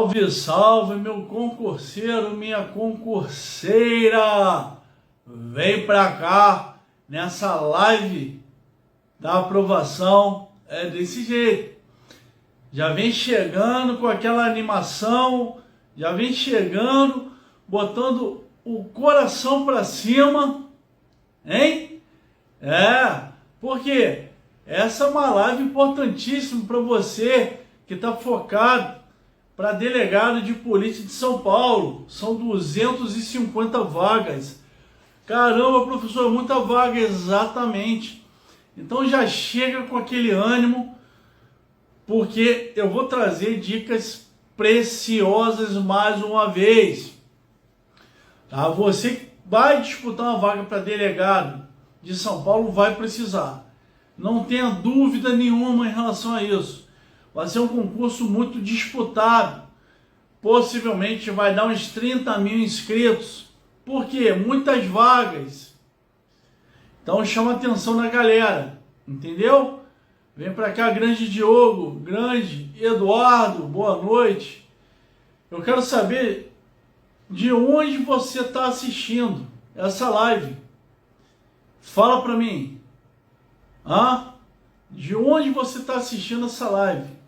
Salve, salve, meu concurseiro, minha concurseira! Vem pra cá nessa live da aprovação. É desse jeito. Já vem chegando com aquela animação, já vem chegando, botando o coração pra cima, hein? Porque essa é uma live importantíssima para você que está focado para delegado de polícia de São Paulo. São 250 vagas. Caramba, professor, muita vaga, exatamente. Então já chega com aquele ânimo, porque eu vou trazer dicas preciosas mais uma vez. Tá? Você que vai disputar uma vaga para delegado de São Paulo vai precisar. Não tenha dúvida nenhuma em relação a isso. Vai ser um concurso muito disputado. Possivelmente vai dar uns 30 mil inscritos. Por quê? Muitas vagas. Então chama a atenção da galera. Entendeu? Vem para cá, grande Diogo, grande Eduardo, boa noite. Eu quero saber de onde você está assistindo essa live. Fala para mim. De onde você está assistindo essa live?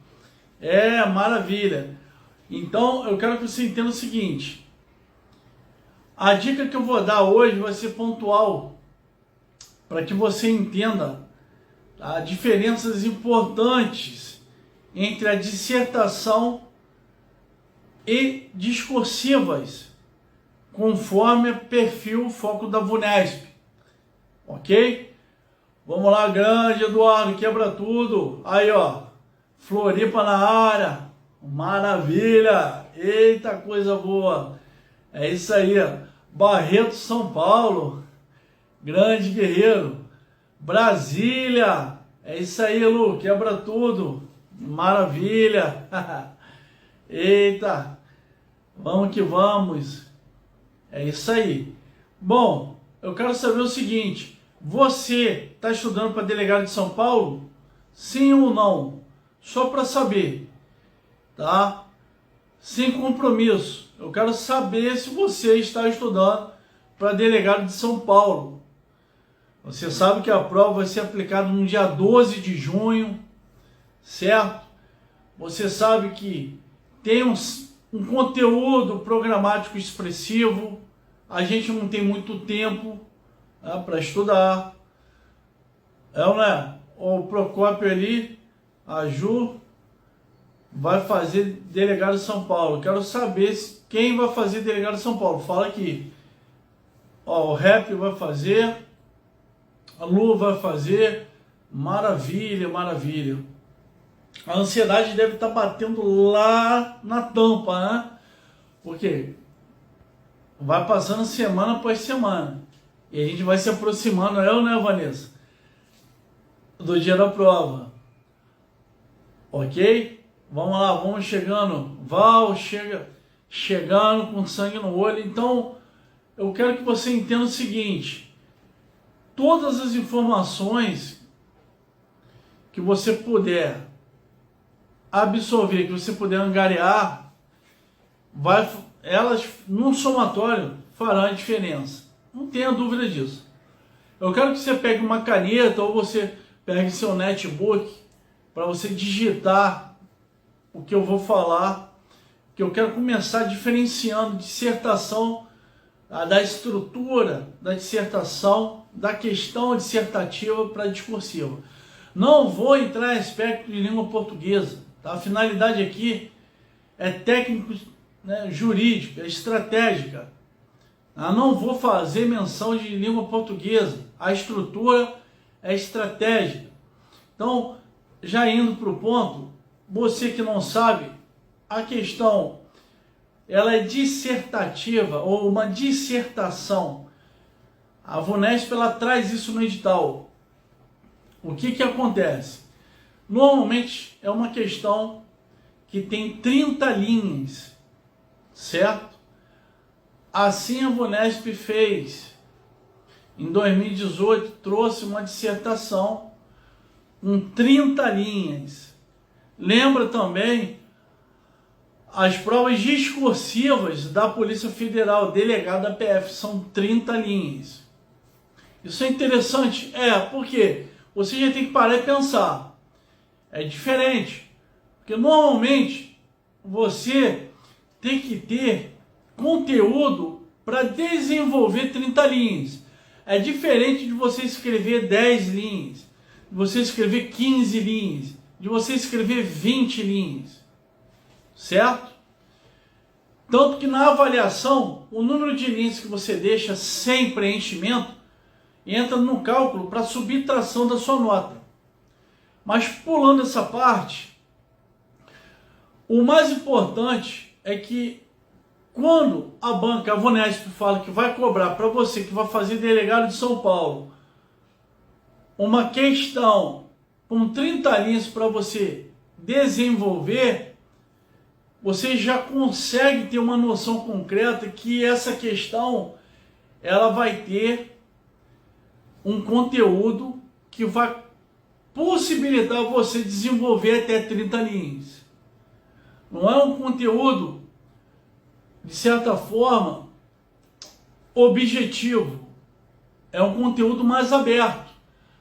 Maravilha. Então, eu quero que você entenda o seguinte. A dica que eu vou dar hoje vai ser pontual, para que você entenda diferenças importantes entre a dissertação e discursivas, conforme o perfil foco da VUNESP. Ok? Vamos lá, grande Eduardo, quebra tudo. Aí, ó, Floripa na área, maravilha, eita, coisa boa. É isso aí, Barreto, São Paulo, grande guerreiro. Brasília, é isso aí, Lu, quebra tudo, maravilha. Eita, vamos que vamos. É isso aí. Bom, eu quero saber o seguinte. Você está estudando para delegado de São Paulo? Sim ou não? Só para saber, tá? Sem compromisso. Eu quero saber se você está estudando para delegado de São Paulo. Você sabe que a prova vai ser aplicada no dia 12 de junho, certo? Você sabe que tem um conteúdo programático expressivo. A gente não tem muito tempo para estudar. O Procópio ali, a Ju, vai fazer delegado de São Paulo. Quero saber quem vai fazer delegado de São Paulo. Fala aqui. O Rap vai fazer, a Lu vai fazer. Maravilha, maravilha. A ansiedade deve estar batendo lá na tampa, né? Porque vai passando semana após semana. E a gente vai se aproximando, Vanessa? Do dia da prova. Ok? Vamos lá, vamos chegando. Val, chegando com sangue no olho. Então, eu quero que você entenda o seguinte. Todas as informações que você puder absorver, que você puder angariar, elas, num somatório, farão a diferença. Não tenha dúvida disso. Eu quero que você pegue uma caneta ou você pegue seu netbook para você digitar o que eu vou falar, que eu quero começar diferenciando dissertação, da estrutura da dissertação, da questão dissertativa para discursiva. Não vou entrar em aspecto de língua portuguesa. Tá? A finalidade aqui é técnico, jurídica, é estratégica. Não vou fazer menção de língua portuguesa. A estrutura é estratégica. Então, já indo para o ponto, você que não sabe, a questão ela é dissertativa ou uma dissertação. A VUNESP ela traz isso no edital. O que acontece? Normalmente é uma questão que tem 30 linhas, certo? Assim a VUNESP fez. Em 2018 trouxe uma dissertação com 30 linhas. Lembra também As provas discursivas da Polícia Federal, delegado da PF, são 30 linhas. Isso é interessante, porque você já tem que parar e pensar. É diferente, porque normalmente você tem que ter conteúdo para desenvolver 30 linhas. É diferente de você escrever 10 linhas, de você escrever 15 linhas, de você escrever 20 linhas. Certo? Tanto que na avaliação, o número de linhas que você deixa sem preenchimento entra no cálculo para subtração da sua nota. Mas pulando essa parte, o mais importante é que quando a banca, a Vunesp, fala que vai cobrar para você que vai fazer delegado de São Paulo uma questão com 30 linhas para você desenvolver, você já consegue ter uma noção concreta que essa questão ela vai ter um conteúdo que vai possibilitar você desenvolver até 30 linhas. Não é um conteúdo, de certa forma, objetivo. É um conteúdo mais aberto.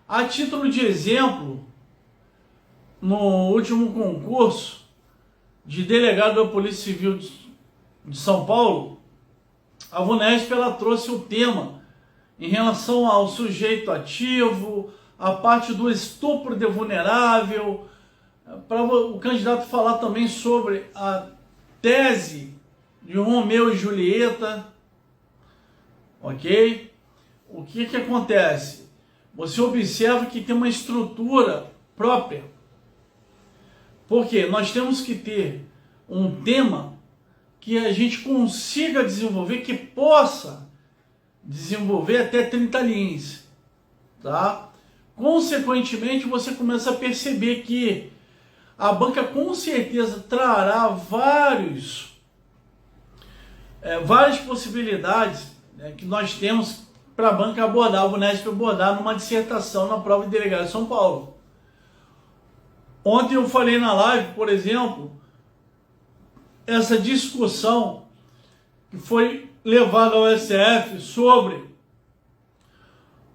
A título de exemplo, no último concurso de delegado da Polícia Civil de São Paulo, a Vunesp ela trouxe o tema em relação ao sujeito ativo, a parte do estupro de vulnerável, para o candidato falar também sobre a tese de Romeu e Julieta, ok? O que acontece? Você observa que tem uma estrutura própria. Porque nós temos que ter um tema que a gente consiga desenvolver, que possa desenvolver até 30 linhas, tá? Consequentemente, você começa a perceber que a banca com certeza trará várias possibilidades, né, que nós temos para a banca abordar, o Vunesp abordar numa dissertação na prova de delegado de São Paulo. Ontem eu falei na live, por exemplo, essa discussão que foi levada ao STF sobre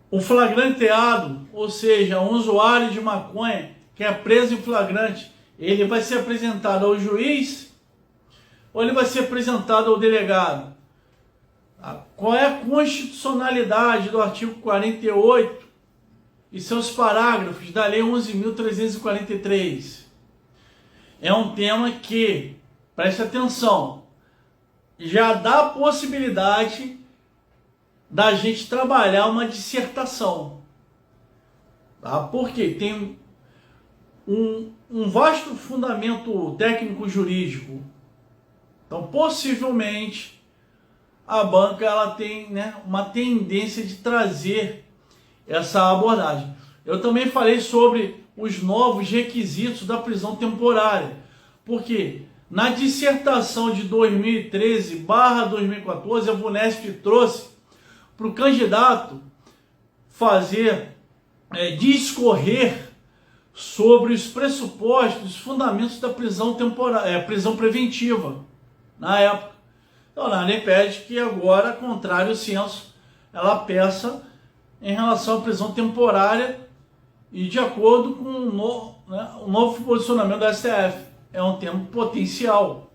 o flagranteado, ou seja, um usuário de maconha que é preso em flagrante, ele vai ser apresentado ao juiz ou ele vai ser apresentado ao delegado? Qual é a constitucionalidade do artigo 48 e seus parágrafos da Lei 11.343? É um tema que, preste atenção, já dá a possibilidade da gente trabalhar uma dissertação, tá? Porque tem um vasto fundamento técnico-jurídico. Então, possivelmente, a banca ela tem, né, uma tendência de trazer essa abordagem. Eu também falei sobre os novos requisitos da prisão temporária, porque na dissertação de 2013/2014, a Vunesp trouxe para o candidato fazer, discorrer sobre os pressupostos, os fundamentos da prisão temporária, prisão preventiva, na época. Então, nada impede que agora, contrário ao senso, ela peça em relação à prisão temporária e de acordo com o novo posicionamento da STF. É um tema potencial,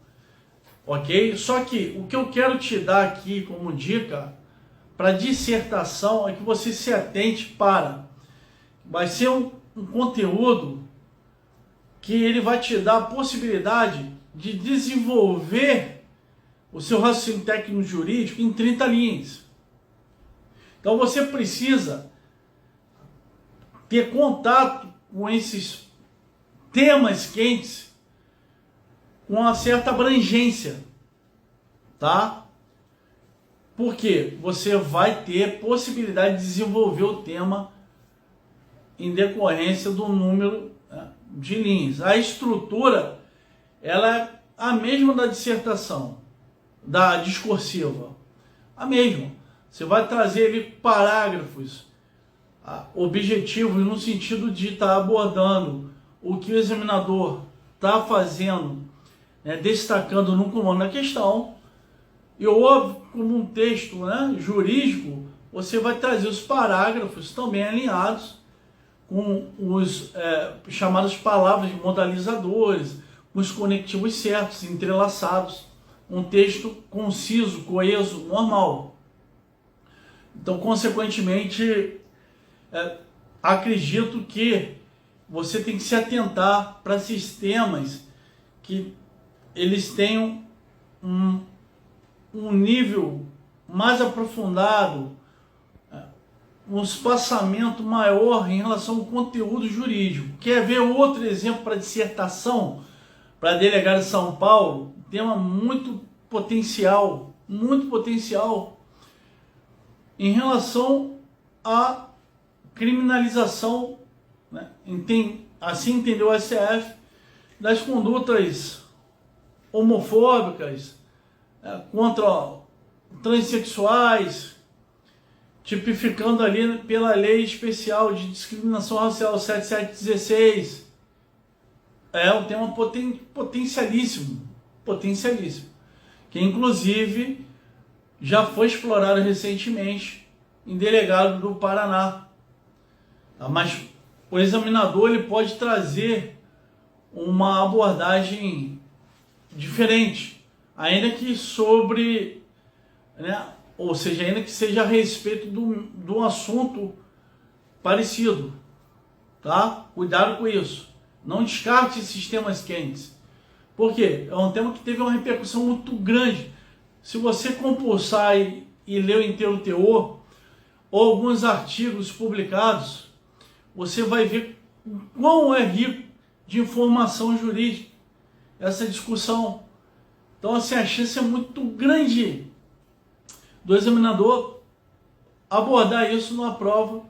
ok? Só que o que eu quero te dar aqui como dica para dissertação é que você se atente para... Vai ser um conteúdo que ele vai te dar a possibilidade de desenvolver o seu raciocínio técnico jurídico em 30 linhas. Então você precisa ter contato com esses temas quentes com uma certa abrangência, tá? Porque você vai ter possibilidade de desenvolver o tema em decorrência do número, né, de linhas. A estrutura, ela é a mesma da dissertação, da discursiva, a mesma. Você vai trazer ali parágrafos objetivos no sentido de estar abordando o que o examinador está fazendo né, destacando no comando da questão. E óbvio, como um texto, né, jurídico, você vai trazer os parágrafos também alinhados com os chamadas palavras modalizadores, com os conectivos certos, entrelaçados. Um texto conciso, coeso, normal. Então, consequentemente, acredito que você tem que se atentar para sistemas que eles tenham um nível mais aprofundado, um espaçamento maior em relação ao conteúdo jurídico. Quer ver outro exemplo para dissertação, para delegado de São Paulo? Tema muito potencial em relação à criminalização, né? Assim entendeu o STF, das condutas homofóbicas, contra transexuais, tipificando ali pela lei especial de discriminação racial 7716. É um tema potencialíssimo, que inclusive já foi explorado recentemente em delegado do Paraná. Mas o examinador ele pode trazer uma abordagem diferente, ainda que sobre, né, ou seja, ainda que seja a respeito do assunto parecido, tá? Cuidado com isso. Não descarte esses temas quentes. Por quê? É um tema que teve uma repercussão muito grande. Se você compulsar e ler inteiro o teor, ou alguns artigos publicados, você vai ver o quão é rico de informação jurídica essa discussão. Então, assim, a chance é muito grande do examinador abordar isso numa prova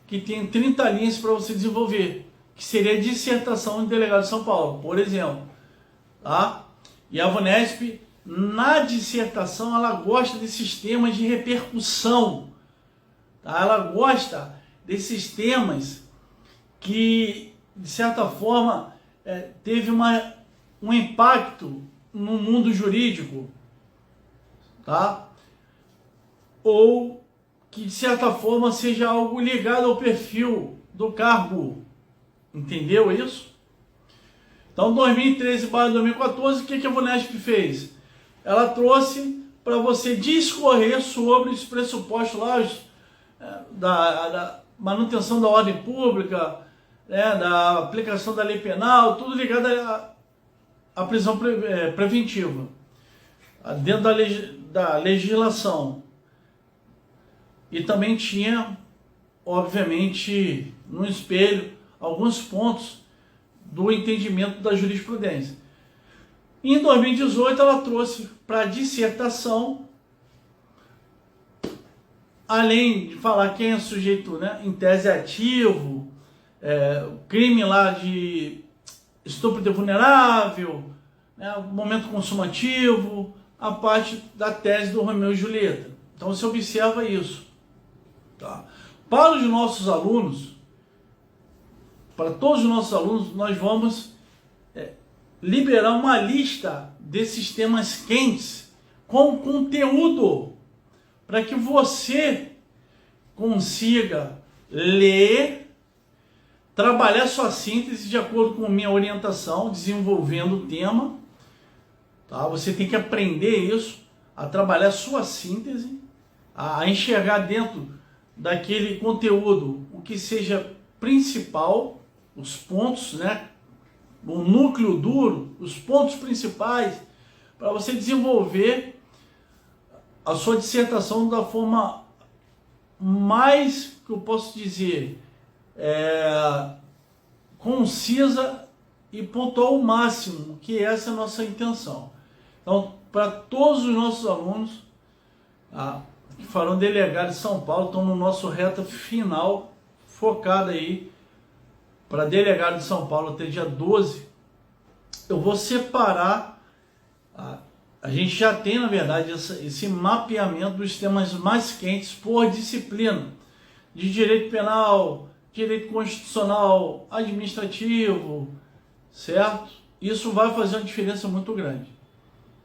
que tem 30 linhas para você desenvolver, que seria a dissertação de delegado de São Paulo, por exemplo. Tá? E a VUNESP, na dissertação, ela gosta desses temas de repercussão. Tá? Ela gosta desses temas que, de certa forma, teve um impacto no mundo jurídico, tá? Ou que, de certa forma, seja algo ligado ao perfil do cargo. Entendeu isso? Então, 2013/2014, o que a VUNESP fez? Ela trouxe para você discorrer sobre os pressupostos lá, da manutenção da ordem pública, né, da aplicação da lei penal, tudo ligado à prisão preventiva, dentro da legislação. E também tinha, obviamente, no espelho, alguns pontos do entendimento da jurisprudência. Em 2018, ela trouxe para a dissertação, além de falar quem é sujeito, né, em tese ativo, crime lá de estupro de vulnerável, né, momento consumativo, a parte da tese do Romeu e Julieta. Então você observa isso. Tá? Para os nossos alunos, para todos os nossos alunos, nós vamos liberar uma lista desses temas quentes com conteúdo para que você consiga ler, trabalhar sua síntese de acordo com minha orientação, desenvolvendo o tema. Tá? Você tem que aprender isso, a trabalhar sua síntese, a enxergar dentro daquele conteúdo o que seja principal, os pontos, né? O núcleo duro, os pontos principais, para você desenvolver a sua dissertação da forma mais, que eu posso dizer, concisa e pontual ao máximo, que essa é a nossa intenção. Então, para todos os nossos alunos, que farão delegado de São Paulo, estão no nosso reta final, focado aí, para delegado de São Paulo até dia 12, eu vou separar, a gente já tem, na verdade, esse mapeamento dos temas mais quentes por disciplina, de direito penal, direito constitucional, administrativo, certo? isso vai fazer uma diferença muito grande,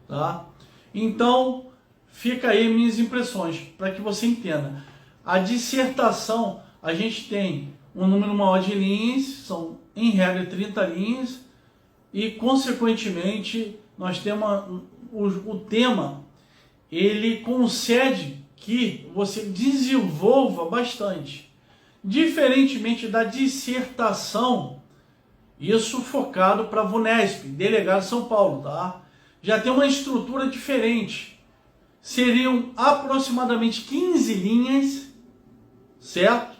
tá? Então, fica aí minhas impressões, para que você entenda. A dissertação, a gente tem um número maior de linhas, são em regra 30 linhas, e consequentemente nós temos o tema, ele concede que você desenvolva bastante. Diferentemente da dissertação, isso focado para a VUNESP, Delegado de São Paulo, tá? Já tem uma estrutura diferente. Seriam aproximadamente 15 linhas, certo?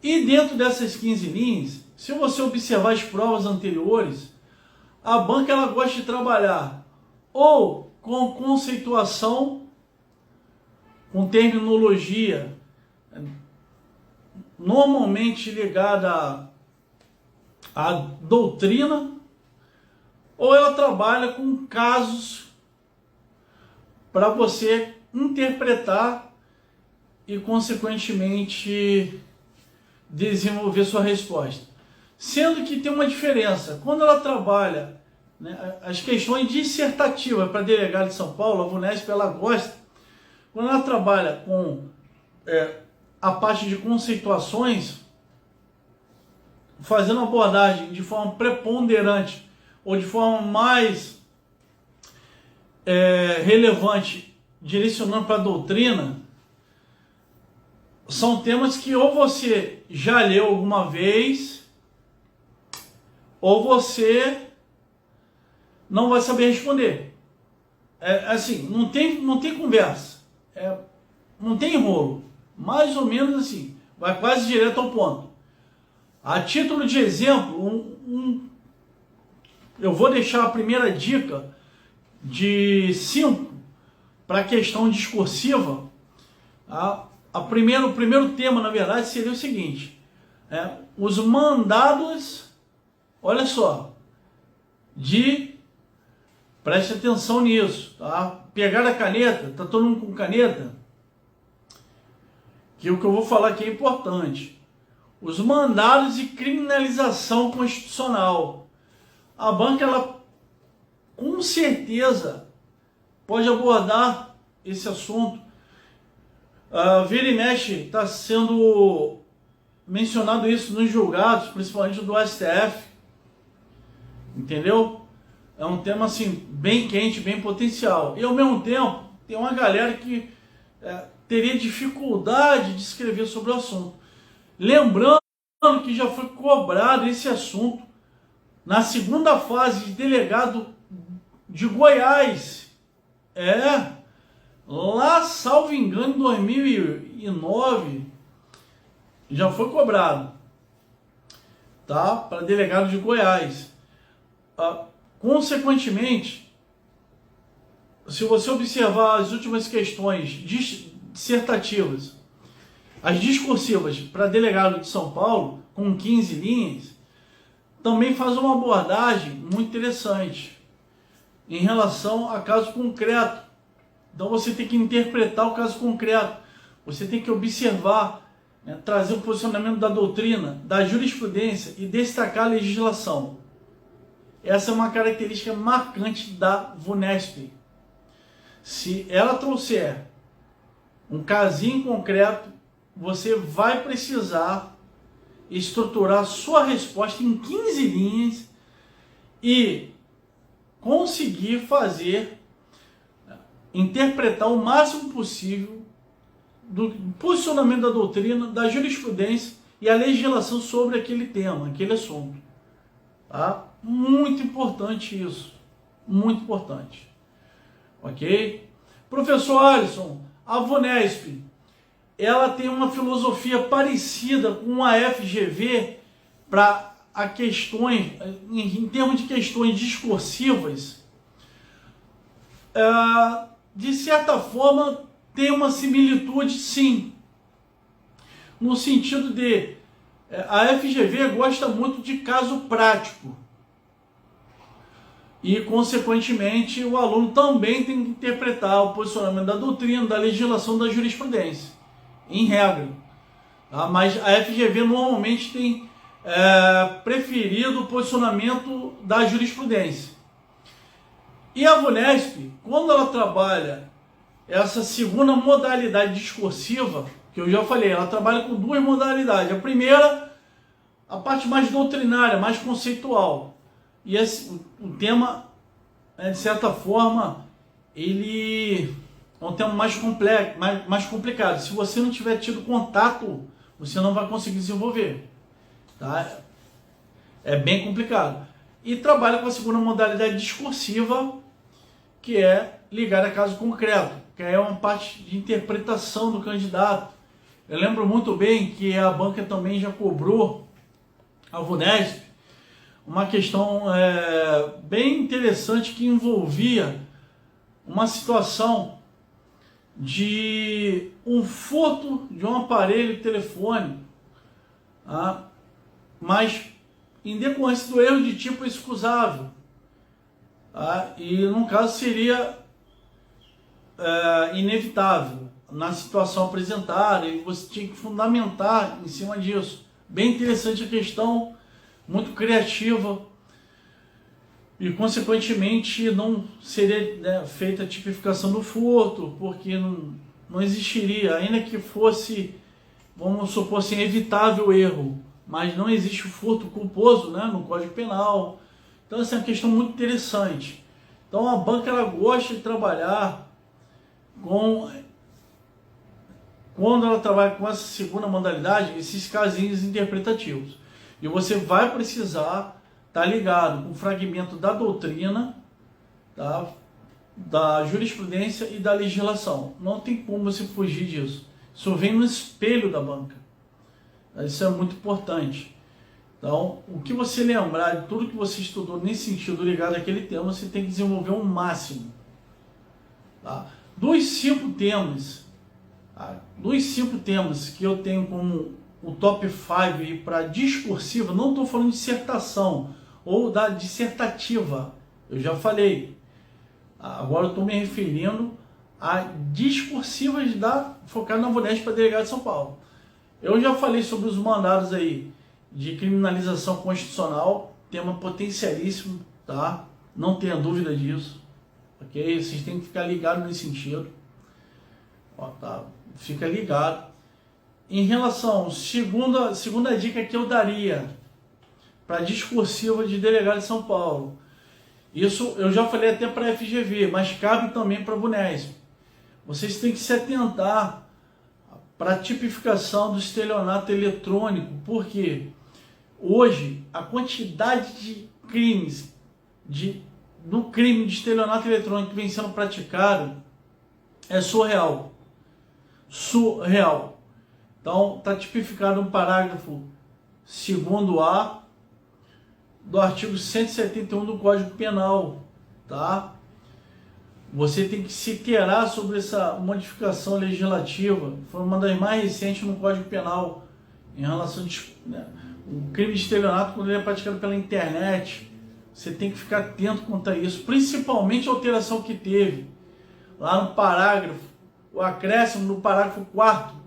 E dentro dessas 15 linhas, se você observar as provas anteriores, a banca ela gosta de trabalhar ou com conceituação, com terminologia normalmente ligada à doutrina, ou ela trabalha com casos para você interpretar e, consequentemente, desenvolver sua resposta. Sendo que tem uma diferença. Quando ela trabalha, né, as questões dissertativas para delegado de São Paulo, a VUNESP, ela gosta, quando ela trabalha com a parte de conceituações, fazendo abordagem de forma preponderante ou de forma mais relevante, direcionando para a doutrina, são temas que ou você já leu alguma vez, ou você não vai saber responder. Assim, não tem conversa, não tem enrolo, mais ou menos assim, vai quase direto ao ponto. A título de exemplo, eu vou deixar a primeira dica de 5 para a questão discursiva. O primeiro tema, na verdade, seria o seguinte: os mandados, olha só, preste atenção nisso, tá? Pegar a caneta, tá todo mundo com caneta? Que o que eu vou falar aqui é importante. Os mandados de criminalização constitucional. A banca, ela com certeza pode abordar esse assunto. Vira e mexe está sendo mencionado isso nos julgados, principalmente do STF. Entendeu? É um tema assim bem quente, bem potencial. E ao mesmo tempo tem uma galera que teria dificuldade de escrever sobre o assunto. Lembrando que já foi cobrado esse assunto na segunda fase de delegado de Goiás. Lá, salvo engano, em 2009, já foi cobrado, tá? Para delegado de Goiás. Consequentemente, se você observar as últimas questões dissertativas, as discursivas para delegado de São Paulo, com 15 linhas, também faz uma abordagem muito interessante em relação a caso concreto. Então você tem que interpretar o caso concreto, você tem que observar, né, trazer um posicionamento da doutrina, da jurisprudência e destacar a legislação. Essa é uma característica marcante da VUNESP. Se ela trouxer um casinho concreto, você vai precisar estruturar sua resposta em 15 linhas e conseguir interpretar o máximo possível do posicionamento da doutrina, da jurisprudência e a legislação sobre aquele tema, aquele assunto. Tá? Muito importante isso. Muito importante. Ok? Professor Alisson, a VUNESP, ela tem uma filosofia parecida com a FGV para questões, em termos de questões discursivas. De certa forma, tem uma similitude, sim. No sentido de, a FGV gosta muito de caso prático. E, consequentemente, o aluno também tem que interpretar o posicionamento da doutrina, da legislação, da jurisprudência, em regra. Tá? Mas a FGV normalmente tem preferido o posicionamento da jurisprudência. E a VUNESP, quando ela trabalha essa segunda modalidade discursiva, que eu já falei, ela trabalha com duas modalidades. A primeira, a parte mais doutrinária, mais conceitual. E o tema, de certa forma, ele é um tema mais complexo, mais complicado. Se você não tiver tido contato, você não vai conseguir desenvolver. Tá? É bem complicado. E trabalha com a segunda modalidade discursiva, que é ligada a caso concreto, que é uma parte de interpretação do candidato. Eu lembro muito bem que a banca também já cobrou a VUNESP uma questão bem interessante que envolvia uma situação de um furto de um aparelho telefônico, tá? Mas em decorrência do erro de tipo excusável, tá? E no caso seria inevitável na situação apresentada, e você tinha que fundamentar em cima disso. Bem interessante a questão, muito criativa, e consequentemente não seria feita a tipificação do furto, porque não existiria, ainda que fosse, vamos supor assim, evitável erro, mas não existe o furto culposo, né, no Código Penal. Então essa é uma questão muito interessante. Então a banca ela gosta de trabalhar quando ela trabalha com essa segunda modalidade, esses casinhos interpretativos. E você vai precisar estar ligado com o fragmento da doutrina, tá? Da jurisprudência e da legislação. Não tem como você fugir disso. Isso vem no espelho da banca. Isso é muito importante. Então, o que você lembrar de tudo que você estudou nesse sentido ligado àquele tema, você tem que desenvolver um máximo. Tá? Dos cinco temas que eu tenho como o top 5 para discursiva, não estou falando de dissertação ou da dissertativa, eu já falei. Agora eu estou me referindo a discursivas focada na VUNESP para delegado de São Paulo. Eu já falei sobre os mandados aí de criminalização constitucional, tema potencialíssimo, tá? Não tenha dúvida disso, ok? Vocês têm que ficar ligados nesse sentido. Ó, tá? Fica ligado. Em relação, segunda dica que eu daria para discursiva de delegado de São Paulo, isso eu já falei até para a FGV, mas cabe também para a VUNESP. Vocês têm que se atentar para a tipificação do estelionato eletrônico, porque hoje a quantidade de crimes, do crime de estelionato eletrônico que vem sendo praticado é surreal. Surreal. Então, está tipificado no parágrafo 2º-A do artigo 171 do Código Penal, tá? Você tem que se inteirar sobre essa modificação legislativa. Foi uma das mais recentes no Código Penal, em relação o crime de estelionato, quando ele é praticado pela internet. Você tem que ficar atento quanto a isso, principalmente a alteração que teve lá no parágrafo, o acréscimo no parágrafo 4º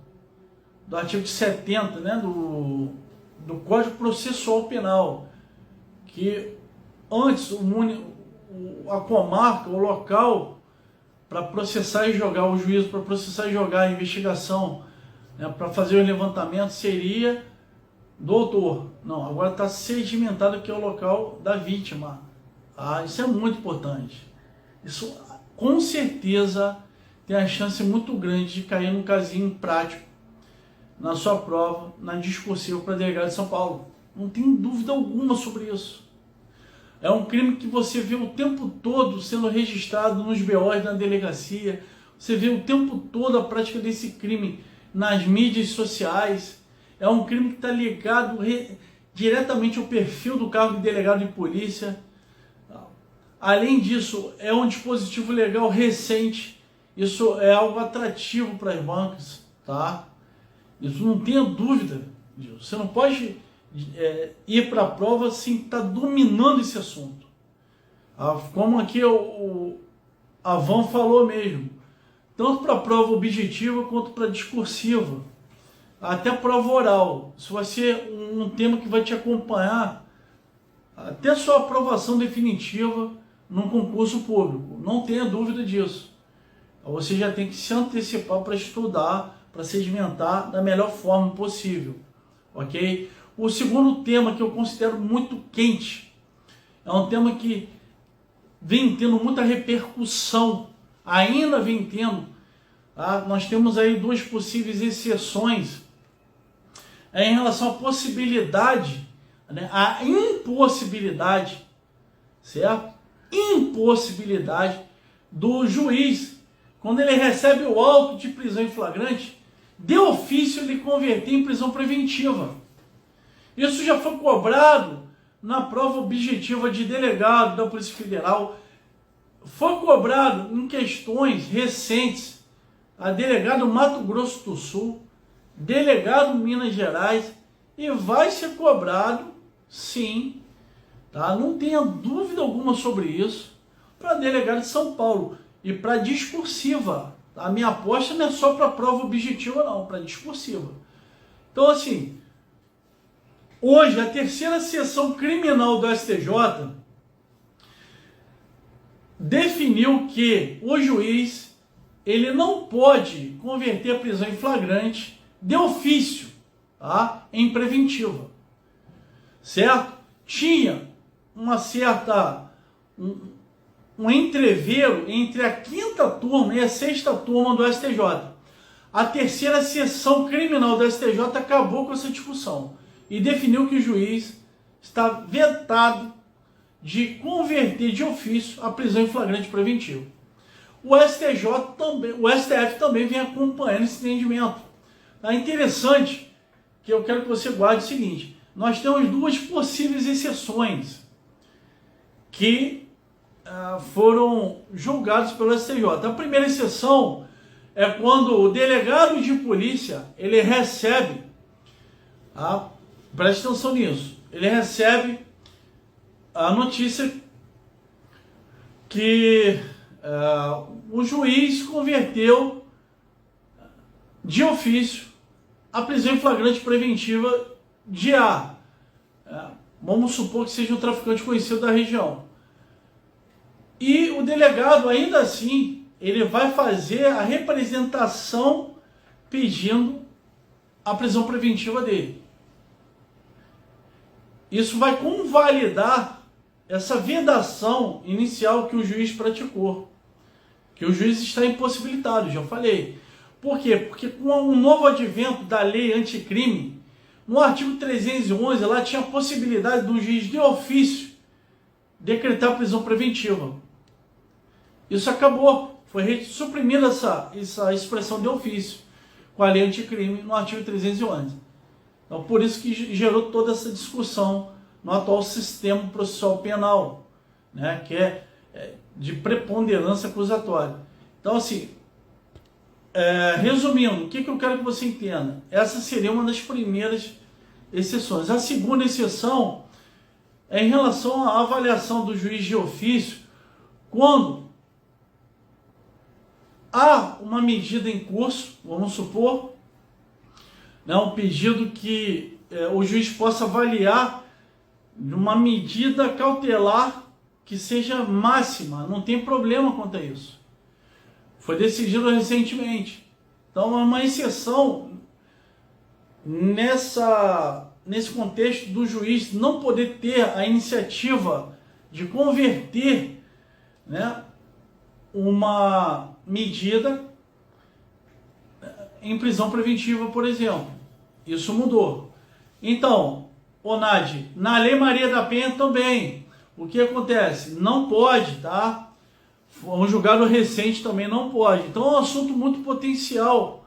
do artigo 70, né, do Código Processual Penal, que antes a comarca, o local para processar e jogar, o juízo para processar e jogar a investigação, né, para fazer o levantamento, seria do autor. Não, agora está sedimentado que é o local da vítima. Isso é muito importante. Isso com certeza tem a chance muito grande de cair num casinho prático na sua prova, na discursiva para delegado de São Paulo. Não tem dúvida alguma sobre isso. É um crime que você vê o tempo todo sendo registrado nos BOs na delegacia. Você vê o tempo todo a prática desse crime nas mídias sociais. É um crime que está ligado diretamente ao perfil do cargo de delegado de polícia. Além disso, é um dispositivo legal recente. Isso é algo atrativo para as bancas, tá? Isso não tenha dúvida disso. Você não pode ir para a prova sem estar dominando esse assunto. Como aqui a Van falou mesmo, tanto para a prova objetiva quanto para a discursiva, até a prova oral. Isso vai ser um tema que vai te acompanhar até sua aprovação definitiva num concurso público. Não tenha dúvida disso. Você já tem que se antecipar para estudar, para sedimentar da melhor forma possível, ok? O segundo tema que eu considero muito quente, é um tema que vem tendo muita repercussão, ainda vem tendo, tá? Nós temos aí duas possíveis exceções em relação à possibilidade, né, a impossibilidade, certo? Impossibilidade do juiz, quando ele recebe o auto de prisão em flagrante, de ofício ele converter em prisão preventiva. Isso já foi cobrado na prova objetiva de delegado da Polícia Federal, foi cobrado em questões recentes, a delegado Mato Grosso do Sul, delegado Minas Gerais, e vai ser cobrado, sim, tá? Não tenha dúvida alguma sobre isso, para delegado de São Paulo e para discursiva. A minha aposta não é só para prova objetiva, não, para discursiva. Então, assim, hoje a terceira seção criminal do STJ definiu que o juiz ele não pode converter a prisão em flagrante de ofício, tá, em preventiva, certo? Tinha uma certa um entreveiro entre a quinta turma e a sexta turma do STJ. A terceira seção criminal do STJ acabou com essa discussão e definiu que o juiz está vetado de converter de ofício a prisão em flagrante preventivo. O STF também vem acompanhando esse entendimento. É interessante que eu quero que você guarde o seguinte: nós temos duas possíveis exceções que foram julgadas pelo STJ. A primeira exceção é quando o delegado de polícia ele recebe, preste atenção nisso, ele recebe a notícia que o juiz converteu de ofício a prisão em flagrante preventiva de A. Vamos supor que seja um traficante conhecido da região. E o delegado, ainda assim, ele vai fazer a representação pedindo a prisão preventiva dele. Isso vai convalidar essa vedação inicial que o juiz praticou, que o juiz está impossibilitado, já falei. Por quê? Porque com o novo advento da lei anticrime, no artigo 311, lá tinha a possibilidade do juiz de ofício decretar prisão preventiva. Isso acabou, foi suprimida essa expressão de ofício com a lei anticrime no artigo 311. Então, por isso que gerou toda essa discussão no atual sistema processual penal, né, que é de preponderância acusatória. Então, assim, resumindo, o que eu quero que você entenda? Essa seria uma das primeiras exceções. A segunda exceção é em relação à avaliação do juiz de ofício quando há uma medida em curso, vamos supor, né, um pedido que o juiz possa avaliar uma medida cautelar que seja máxima, não tem problema quanto a isso. Foi decidido recentemente. Então é uma exceção nesse contexto do juiz não poder ter a iniciativa de converter, né, uma medida em prisão preventiva, por exemplo. Isso mudou. Então, Onad, na Lei Maria da Penha também, o que acontece? Não pode, tá? Um julgado recente também não pode. Então é um assunto muito potencial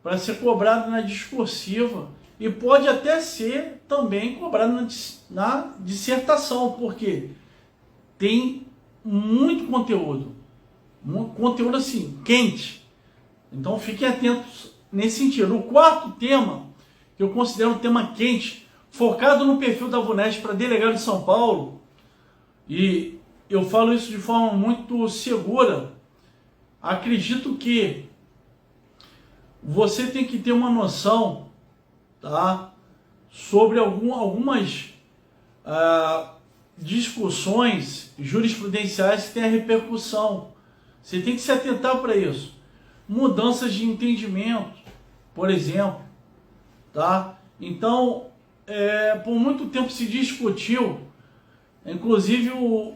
para ser cobrado na discursiva e pode até ser também cobrado na dissertação, porque tem muito conteúdo assim, quente. Então fiquem atentos nesse sentido. O quarto tema, que eu considero um tema quente, focado no perfil da VUNESP para delegado de São Paulo, e eu falo isso de forma muito segura, acredito que você tem que ter uma noção, tá, sobre algumas discussões jurisprudenciais que têm a repercussão. Você tem que se atentar para isso. Mudanças de entendimento, por exemplo, tá? Então, por muito tempo se discutiu, inclusive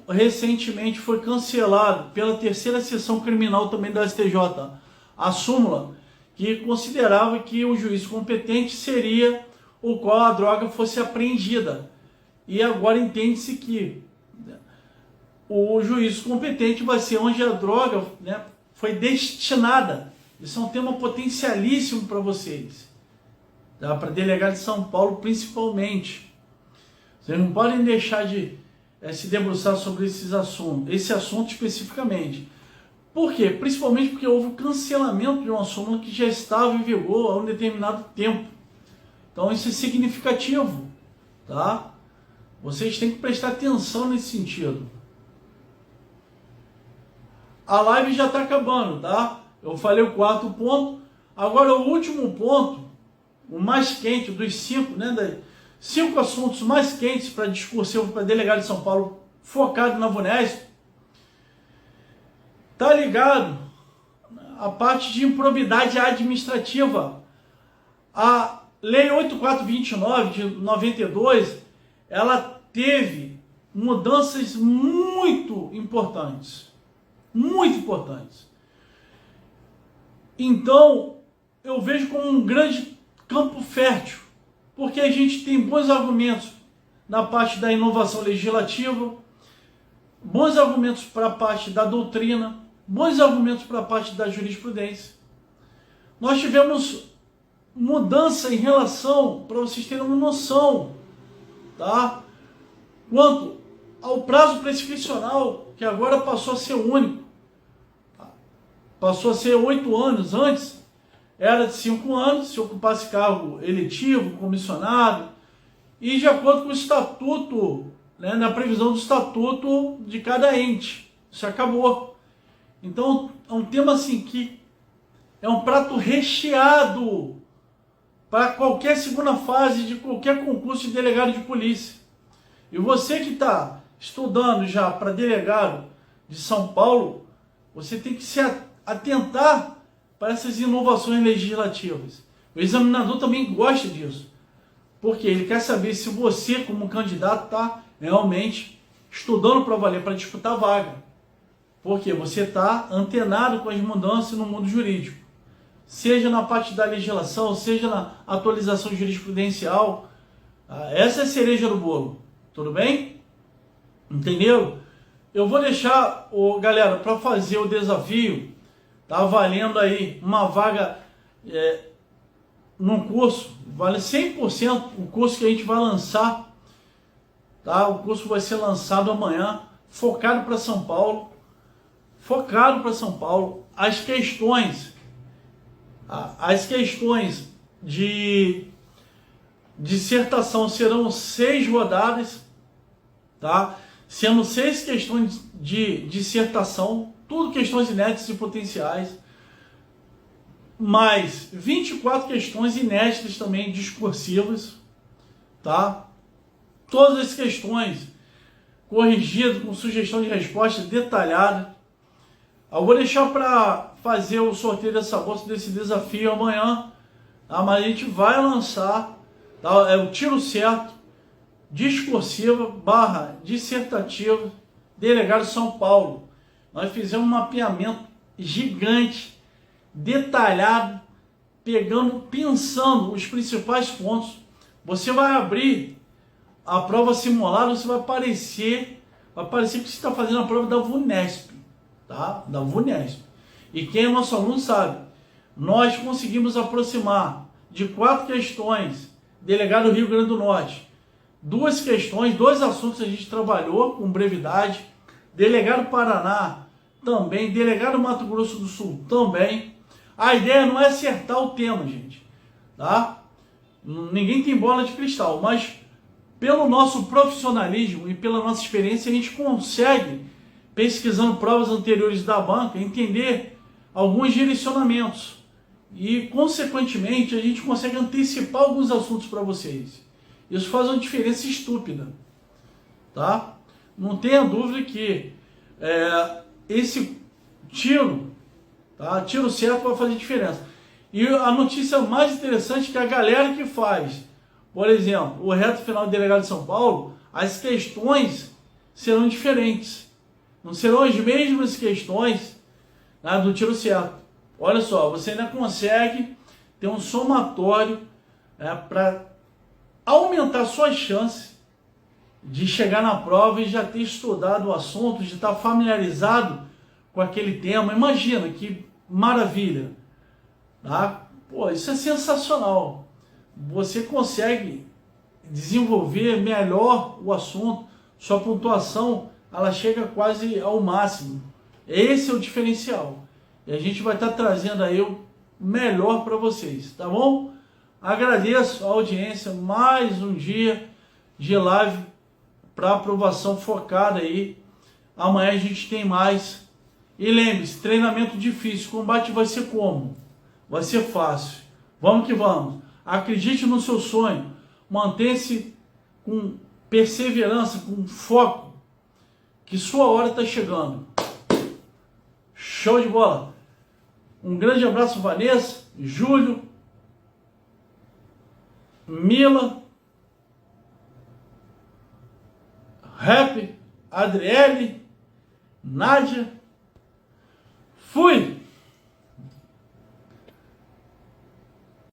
recentemente foi cancelado pela terceira seção criminal também do STJ, a súmula, que considerava que o juiz competente seria o qual a droga fosse apreendida. E agora entende-se que o juiz competente vai ser onde a droga, né, foi destinada. Isso é um tema potencialíssimo para vocês, tá? Para delegado de São Paulo principalmente. Vocês não podem deixar de se debruçar sobre esse assunto especificamente. Por quê? Principalmente porque houve o cancelamento de uma súmula que já estava em vigor há um determinado tempo. Então isso é significativo, tá? Vocês têm que prestar atenção nesse sentido. A live já está acabando, tá? Eu falei o 4º ponto. Agora o último ponto, o mais quente dos 5, né? 5 assuntos mais quentes para discursivo para delegado de São Paulo, focado na VUNESP, tá ligado à parte de improbidade administrativa. A Lei 8429 de 92, ela teve mudanças muito importantes. Muito importantes. Então, eu vejo como um grande campo fértil, porque a gente tem bons argumentos na parte da inovação legislativa, bons argumentos para a parte da doutrina, bons argumentos para a parte da jurisprudência. Nós tivemos mudança em relação, para vocês terem uma noção, tá? Quanto ao prazo prescricional, que agora passou a ser único, tá? Passou a ser 8 anos, antes era de 5 anos, se ocupasse cargo eletivo, comissionado, e de acordo com o estatuto, né, na previsão do estatuto de cada ente. Isso acabou. Então, é um tema assim que é um prato recheado para qualquer segunda fase de qualquer concurso de delegado de polícia. E você que está estudando já para delegado de São Paulo, você tem que se atentar para essas inovações legislativas. O examinador também gosta disso, porque ele quer saber se você, como candidato, está realmente estudando para valer, para disputar a vaga. Porque você está antenado com as mudanças no mundo jurídico. Seja na parte da legislação, seja na atualização jurisprudencial. Essa é a cereja do bolo. Tudo bem? Entendeu? Eu vou deixar, galera, para fazer o desafio, tá valendo aí uma vaga num curso, vale 100% o curso que a gente vai lançar, tá? O curso vai ser lançado amanhã, focado para São Paulo, as questões de dissertação serão 6 rodadas, tá? Sendo 6 questões de dissertação, tudo questões inéditas e potenciais, mais 24 questões inéditas também discursivas, tá? Todas as questões corrigidas com sugestão de resposta detalhada. Eu vou deixar para fazer o sorteio dessa bolsa, desse desafio amanhã, tá? Mas a gente vai lançar, tá? É o tiro certo, discursiva / dissertativa, delegado de São Paulo. Nós fizemos um mapeamento gigante, detalhado, pensando os principais pontos. Você vai abrir a prova simulada, você vai parecer que você está fazendo a prova da VUNESP, tá? Da VUNESP. E quem é nosso aluno sabe, nós conseguimos aproximar de 4 questões, delegado Rio Grande do Norte, 2 questões, 2 assuntos a gente trabalhou com brevidade, delegado Paraná também, delegado Mato Grosso do Sul também. A ideia não é acertar o tema, gente, tá? Ninguém tem bola de cristal, mas pelo nosso profissionalismo e pela nossa experiência, a gente consegue, pesquisando provas anteriores da banca, entender alguns direcionamentos e, consequentemente, a gente consegue antecipar alguns assuntos para vocês. Isso faz uma diferença estúpida, tá? Não tenha dúvida que esse tiro, tá? Tiro certo vai fazer diferença. E a notícia mais interessante é que a galera que faz, por exemplo, o reto final do delegado de São Paulo, as questões serão diferentes. Não serão as mesmas questões, né, do tiro certo. Olha só, você ainda consegue ter um somatório para aumentar suas chances de chegar na prova e já ter estudado o assunto, de estar familiarizado com aquele tema. Imagina que maravilha, tá? Pô, isso é sensacional. Você consegue desenvolver melhor o assunto, sua pontuação ela chega quase ao máximo. Esse é o diferencial. E a gente vai estar trazendo aí o melhor para vocês, tá bom? Agradeço a audiência, mais um dia de live para aprovação focada aí. Amanhã a gente tem mais. E lembre-se, treinamento difícil, combate vai ser como? Vai ser fácil. Vamos que vamos. Acredite no seu sonho. Mantenha-se com perseverança, com foco, que sua hora está chegando. Show de bola. Um grande abraço, Vanessa, Júlio, Mila, Rap, Adriele, Nádia. Fui!